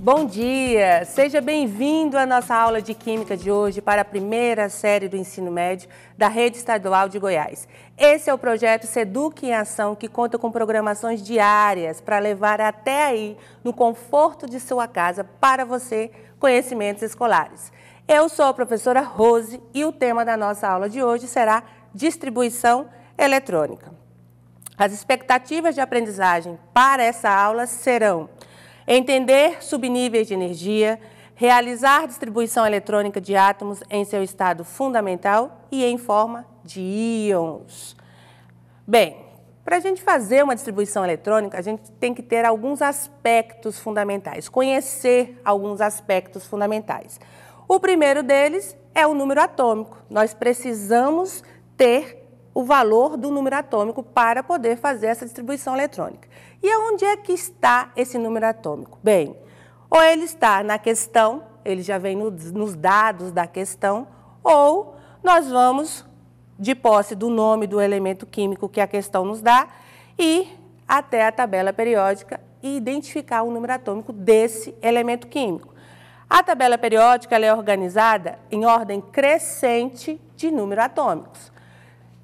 Bom dia! Seja bem-vindo à nossa aula de Química de hoje para a primeira série do ensino médio da Rede Estadual de Goiás. Esse é o projeto Seduc em Ação, que conta com programações diárias para levar até aí, no conforto de sua casa, para você, conhecimentos escolares. Eu sou a professora Rose e o tema da nossa aula de hoje será distribuição eletrônica. As expectativas de aprendizagem para essa aula serão: entender subníveis de energia, realizar distribuição eletrônica de átomos em seu estado fundamental e em forma de íons. Bem, para a gente fazer uma distribuição eletrônica, a gente tem que ter alguns aspectos fundamentais, conhecer alguns aspectos fundamentais. O primeiro deles é o número atômico. Nós precisamos ter o valor do número atômico para poder fazer essa distribuição eletrônica. E onde é que está esse número atômico? Bem, ou ele está na questão, ele já vem nos dados da questão, ou nós vamos, de posse do nome do elemento químico que a questão nos dá, ir até a tabela periódica e identificar o número atômico desse elemento químico. A tabela periódica ela é organizada em ordem crescente de números atômicos.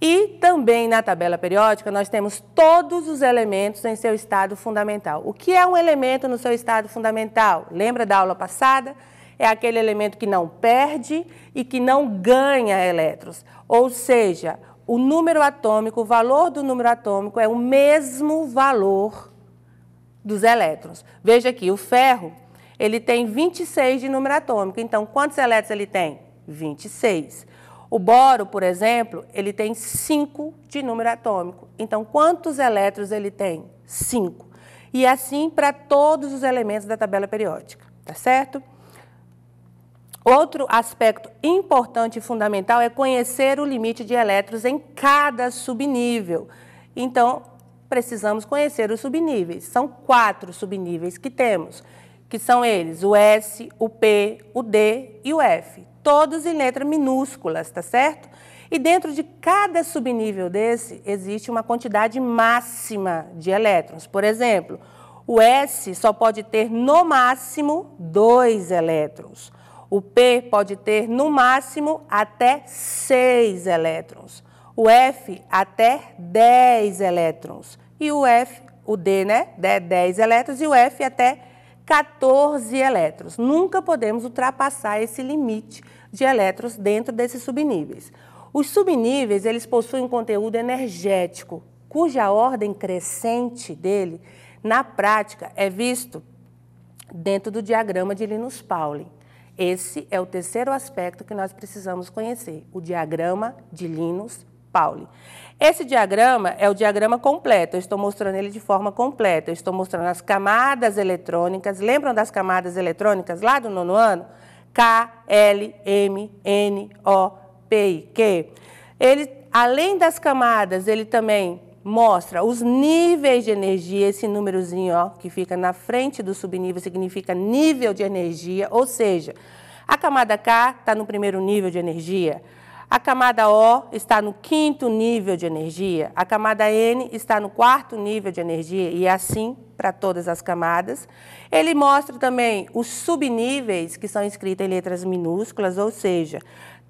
E também na tabela periódica nós temos todos os elementos em seu estado fundamental. O que é um elemento no seu estado fundamental? Lembra da aula passada? É aquele elemento que não perde e que não ganha elétrons. Ou seja, o número atômico, o valor do número atômico é o mesmo valor dos elétrons. Veja aqui, o ferro, ele tem 26 de número atômico. Então, quantos elétrons ele tem? 26. O boro, por exemplo, ele tem 5 de número atômico. Então, quantos elétrons ele tem? 5. E assim para todos os elementos da tabela periódica, tá certo? Outro aspecto importante e fundamental é conhecer o limite de elétrons em cada subnível. Então, precisamos conhecer os subníveis. São 4 subníveis que temos, que são eles, o S, o P, o D e o F. Todos em letras minúsculas, tá certo? E dentro de cada subnível desse, existe uma quantidade máxima de elétrons. Por exemplo, o S só pode ter no máximo 2 elétrons. O P pode ter no máximo até 6 elétrons. O F até 10 elétrons. E o F, o D, né? 10 elétrons e o F até 14 elétrons. Nunca podemos ultrapassar esse limite de elétrons dentro desses subníveis. Os subníveis, eles possuem um conteúdo energético, cuja ordem crescente dele, na prática, é visto dentro do diagrama de Linus-Pauling. Esse é o terceiro aspecto que nós precisamos conhecer, o diagrama de Linus-Pauling. Esse diagrama é o diagrama completo, eu estou mostrando ele de forma completa, eu estou mostrando as camadas eletrônicas. Lembram das camadas eletrônicas lá do 9º ano? K, L, M, N, O, P e Q. Ele, além das camadas, ele também mostra os níveis de energia. Esse númerozinho ó, que fica na frente do subnível significa nível de energia, ou seja, a camada K está no primeiro nível de energia, a camada O está no 5º nível de energia, a camada N está no 4º nível de energia e assim para todas as camadas. Ele mostra também os subníveis, que são escritos em letras minúsculas, ou seja,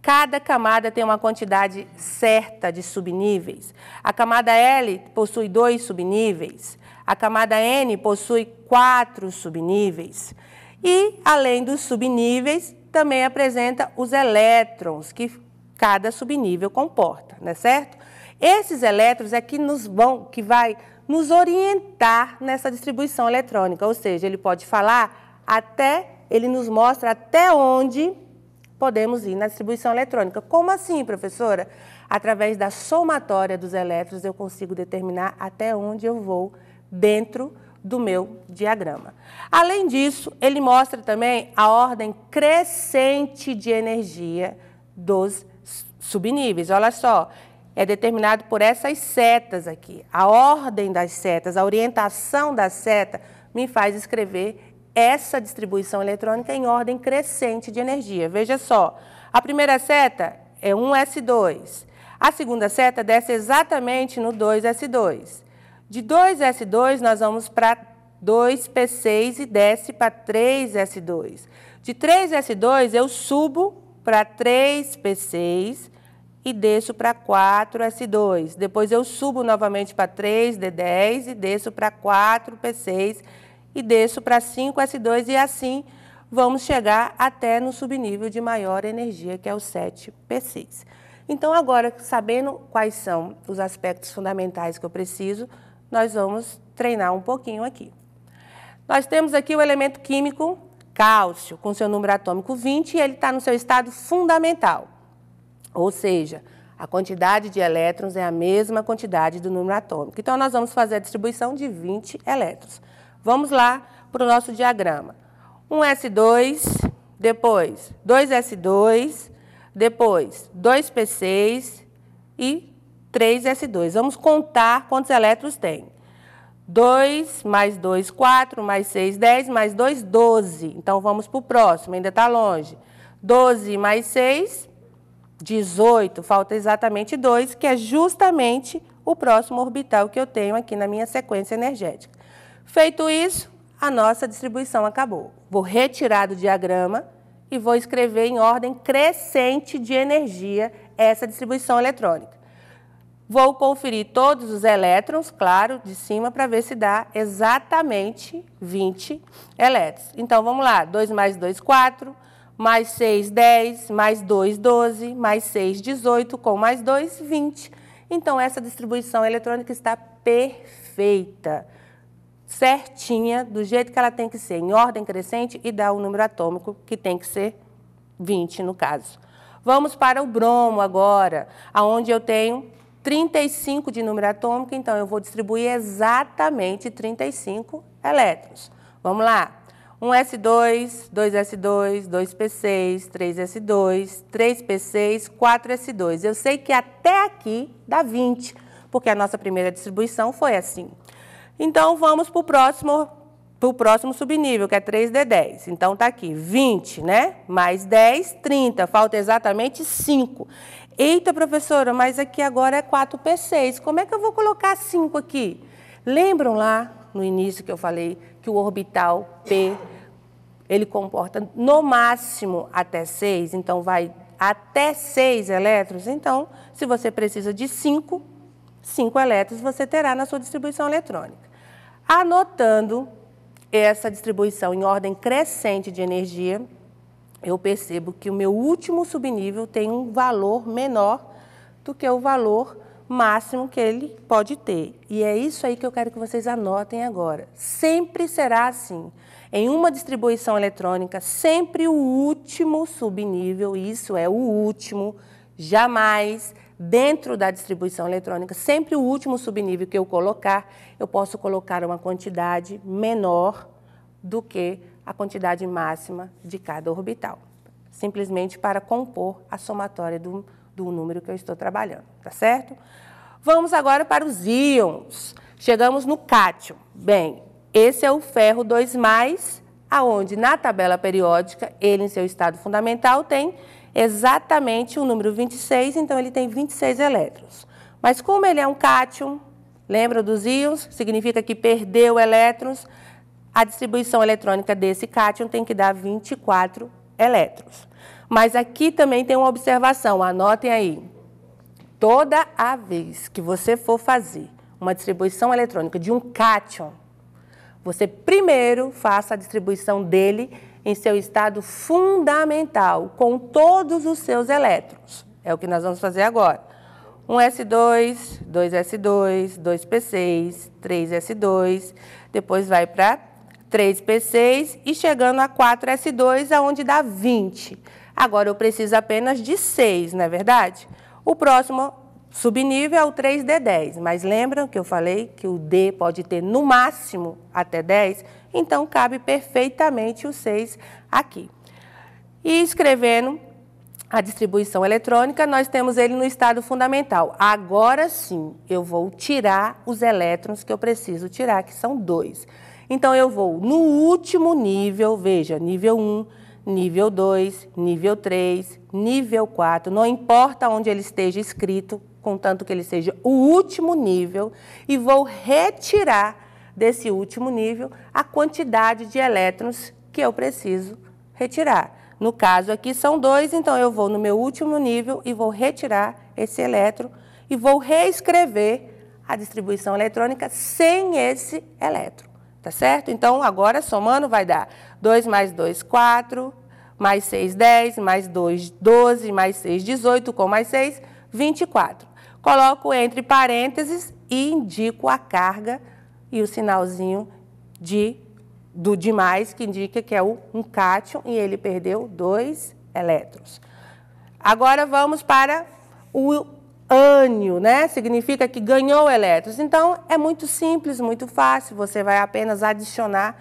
cada camada tem uma quantidade certa de subníveis. A camada L possui 2 subníveis, a camada N possui 4 subníveis. E, além dos subníveis, também apresenta os elétrons que cada subnível comporta, não é certo? Esses elétrons é que vai nos orientar nessa distribuição eletrônica, ou seja, ele pode falar ele nos mostra até onde podemos ir na distribuição eletrônica. Como assim, professora? Através da somatória dos elétrons eu consigo determinar até onde eu vou dentro do meu diagrama. Além disso, ele mostra também a ordem crescente de energia dos subníveis. Olha só, é determinado por essas setas aqui. A ordem das setas, a orientação da seta me faz escrever essa distribuição eletrônica em ordem crescente de energia. Veja só, a primeira seta é 1s2. A segunda seta desce exatamente no 2s2. De 2s2 nós vamos para 2P6 e desce para 3S2. De 3S2, eu subo para 3P6 e desço para 4S2. Depois eu subo novamente para 3D10 e desço para 4P6 e desço para 5S2 e assim vamos chegar até no subnível de maior energia, que é o 7P6. Então, agora, sabendo quais são os aspectos fundamentais que eu preciso, nós vamos treinar um pouquinho aqui. Nós temos aqui o elemento químico cálcio, com seu número atômico 20, e ele está no seu estado fundamental. Ou seja, a quantidade de elétrons é a mesma quantidade do número atômico. Então, nós vamos fazer a distribuição de 20 elétrons. Vamos lá para o nosso diagrama. 1S2, depois 2S2, depois 2P6 e 3S2. Vamos contar quantos elétrons tem. 2 mais 2, 4, mais 6, 10, mais 2, 12. Então, vamos para o próximo, ainda está longe. 12 mais 6, 18. Falta exatamente 2, que é justamente o próximo orbital que eu tenho aqui na minha sequência energética. Feito isso, a nossa distribuição acabou. Vou retirar do diagrama e vou escrever em ordem crescente de energia essa distribuição eletrônica. Vou conferir todos os elétrons, claro, de cima, para ver se dá exatamente 20 elétrons. Então, vamos lá. 2 mais 2, 4, mais 6, 10, mais 2, 12, mais 6, 18, com mais 2, 20. Então, essa distribuição eletrônica está perfeita, certinha, do jeito que ela tem que ser, em ordem crescente, e dá o número atômico, que tem que ser 20, no caso. Vamos para o bromo agora, onde eu tenho 35 de número atômico, então eu vou distribuir exatamente 35 elétrons. Vamos lá. 1S2, 2S2, 2P6, 3S2, 3P6, 4S2. Eu sei que até aqui dá 20, porque a nossa primeira distribuição foi assim. Então, vamos para o próximo subnível, que é 3D10. Então, está aqui 20, né? Mais 10, 30. Falta exatamente 5. Eita, professora, mas aqui agora é 4P6. Como é que eu vou colocar 5 aqui? Lembram lá no início que eu falei que o orbital P, ele comporta no máximo até 6, então vai até 6 elétrons? Então, se você precisa de 5 elétrons, você terá na sua distribuição eletrônica. Anotando essa distribuição em ordem crescente de energia, eu percebo que o meu último subnível tem um valor menor do que o valor máximo que ele pode ter. E é isso aí que eu quero que vocês anotem agora. Sempre será assim. Em uma distribuição eletrônica, sempre o último subnível, isso é o último, jamais, dentro da distribuição eletrônica, sempre o último subnível que eu colocar, eu posso colocar uma quantidade menor do que a quantidade máxima de cada orbital, simplesmente para compor a somatória do número que eu estou trabalhando, tá certo? Vamos agora para os íons. Chegamos no cátion. Bem, esse é o ferro 2+, aonde na tabela periódica, ele em seu estado fundamental tem exatamente o número 26, então ele tem 26 elétrons. Mas como ele é um cátion, lembra dos íons? Significa que perdeu elétrons. A distribuição eletrônica desse cátion tem que dar 24 elétrons. Mas aqui também tem uma observação, anotem aí. Toda a vez que você for fazer uma distribuição eletrônica de um cátion, você primeiro faça a distribuição dele em seu estado fundamental, com todos os seus elétrons. É o que nós vamos fazer agora. 1S2, 2S2, 2P6, 3S2, depois vai para 3P6 e chegando a 4S2, aonde dá 20. Agora eu preciso apenas de 6, não é verdade? O próximo subnível é o 3D10, mas lembram que eu falei que o D pode ter no máximo até 10? Então cabe perfeitamente o 6 aqui. E escrevendo a distribuição eletrônica, nós temos ele no estado fundamental. Agora sim, eu vou tirar os elétrons que eu preciso tirar, que são 2. Então, eu vou no último nível, veja, nível 1, nível 2, nível 3, nível 4, não importa onde ele esteja escrito, contanto que ele seja o último nível, e vou retirar desse último nível a quantidade de elétrons que eu preciso retirar. No caso aqui são 2, então eu vou no meu último nível e vou retirar esse elétron e vou reescrever a distribuição eletrônica sem esse elétron, tá certo? Então, agora somando vai dar 2 mais 2, 4, mais 6, 10, mais 2, 12, mais 6, 18, com mais 6, 24. Coloco entre parênteses e indico a carga e o sinalzinho do de mais, que indica que é um cátion, e ele perdeu 2 elétrons. Agora vamos para o ânion, né? Significa que ganhou elétrons. Então, é muito simples, muito fácil, você vai apenas adicionar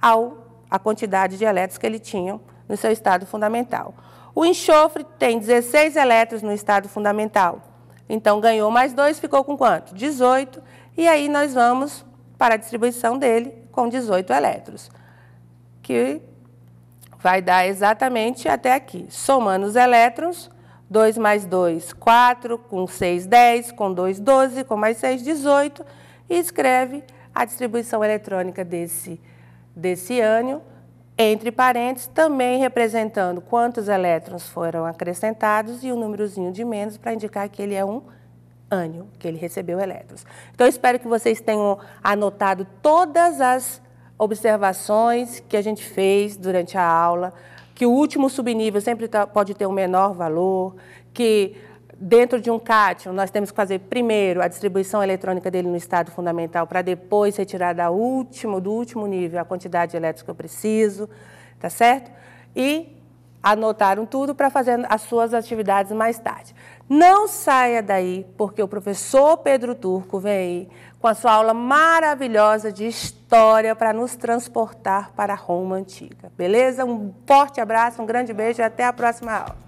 a quantidade de elétrons que ele tinha no seu estado fundamental. O enxofre tem 16 elétrons no estado fundamental. Então, ganhou mais 2, ficou com quanto? 18. E aí, nós vamos para a distribuição dele com 18 elétrons, que vai dar exatamente até aqui. Somando os elétrons, 2 mais 2, 4, com 6, 10, com 2, 12, com mais 6, 18, e escreve a distribuição eletrônica desse ânion, entre parênteses, também representando quantos elétrons foram acrescentados e o númerozinho de menos para indicar que ele é um ânion, que ele recebeu elétrons. Então, eu espero que vocês tenham anotado todas as observações que a gente fez durante a aula, que o último subnível sempre pode ter um menor valor, que dentro de um cátion nós temos que fazer primeiro a distribuição eletrônica dele no estado fundamental para depois retirar do último nível a quantidade de elétrons que eu preciso, tá certo? E anotaram tudo para fazer as suas atividades mais tarde. Não saia daí, porque o professor Pedro Turco vem aí com a sua aula maravilhosa de história para nos transportar para Roma Antiga. Beleza? Um forte abraço, um grande beijo e até a próxima aula.